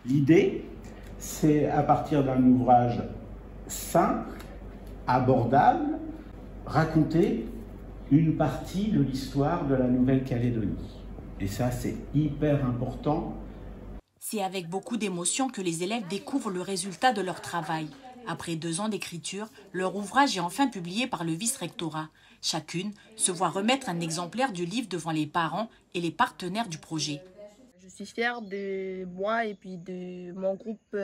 L'idée, c'est à partir d'un ouvrage simple, abordable, raconter une partie de l'histoire de la Nouvelle-Calédonie. Et ça, c'est hyper important. C'est avec beaucoup d'émotion que les élèves découvrent le résultat de leur travail. Après 2 ans d'écriture, leur ouvrage est enfin publié par le vice-rectorat. Chacune se voit remettre un exemplaire du livre devant les parents et les partenaires du projet. Je suis fière de moi et puis de mon groupe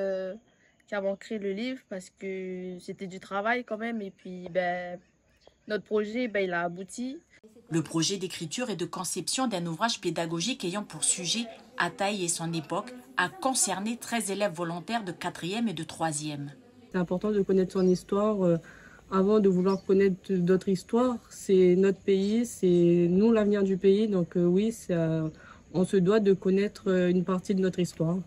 qui avons créé le livre parce que c'était du travail quand même et puis notre projet il a abouti. Le projet d'écriture et de conception d'un ouvrage pédagogique ayant pour sujet Ataï et son époque a concerné 13 élèves volontaires de 4e et de 3e. C'est important de connaître son histoire avant de vouloir connaître d'autres histoires. C'est notre pays, c'est nous l'avenir du pays, donc oui, on se doit de connaître une partie de notre histoire.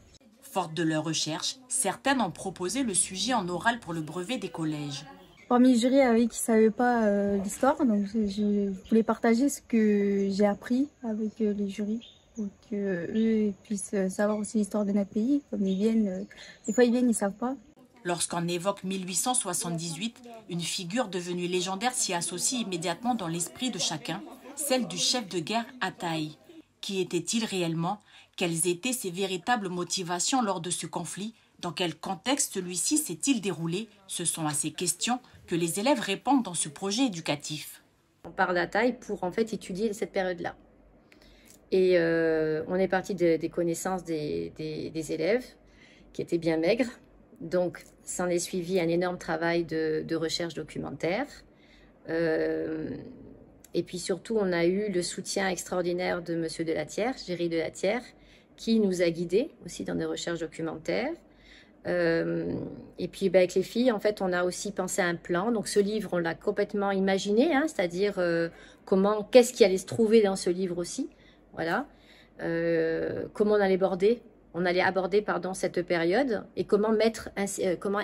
Fortes de leurs recherches, certaines ont proposé le sujet en oral pour le brevet des collèges. Parmi les jurys avec qui ne savaient pas l'histoire, donc je voulais partager ce que j'ai appris avec les jurys pour qu'eux puissent savoir aussi l'histoire de notre pays. Comme ils viennent, des fois ils viennent, ils ne savent pas. Lorsqu'on évoque 1878, une figure devenue légendaire s'y associe immédiatement dans l'esprit de chacun, celle du chef de guerre Ataï. Qui était-il réellement? Quelles étaient ses véritables motivations lors de ce conflit? Dans quel contexte celui-ci s'est-il déroulé? Ce sont à ces questions que les élèves répondent dans ce projet éducatif. On parle d'Ataï pour en fait étudier cette période-là. Et on est parti des connaissances des élèves qui étaient bien maigres. Donc, s'en est suivi un énorme travail de recherche documentaire. Et puis surtout, on a eu le soutien extraordinaire de Monsieur Delatière, Géry Delatière, qui nous a guidés aussi dans des recherches documentaires. Et puis avec les filles, en fait, on a aussi pensé à un plan. Donc ce livre, on l'a complètement imaginé, hein, c'est-à-dire qu'est-ce qui allait se trouver dans ce livre aussi. Voilà. Comment on allait aborder. Cette période et comment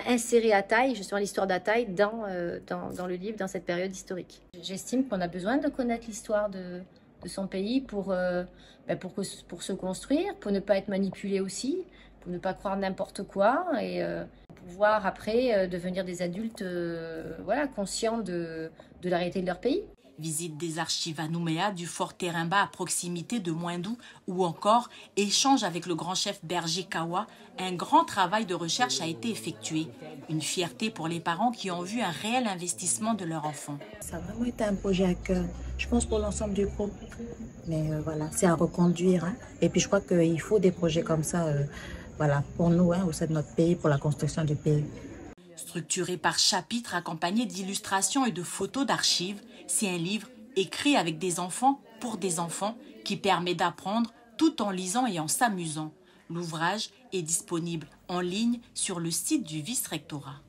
insérer Ataï, justement l'histoire d'Ataï dans le livre, dans cette période historique. J'estime qu'on a besoin de connaître l'histoire de son pays pour se construire, pour ne pas être manipulé aussi, pour ne pas croire n'importe quoi et pouvoir après devenir des adultes conscients de la réalité de leur pays. Visite des archives à Nouméa, du fort Terimba à proximité de Moindou ou encore échange avec le grand chef Berger Kawa, un grand travail de recherche a été effectué. Une fierté pour les parents qui ont vu un réel investissement de leur enfant. Ça a vraiment été un projet à cœur, je pense pour l'ensemble du groupe. Mais voilà, c'est à reconduire. Hein. Et puis je crois qu'il faut des projets comme ça pour nous, au sein de notre pays, pour la construction du pays. Structuré par chapitres accompagné d'illustrations et de photos d'archives, c'est un livre écrit avec des enfants pour des enfants qui permet d'apprendre tout en lisant et en s'amusant. L'ouvrage est disponible en ligne sur le site du vice-rectorat.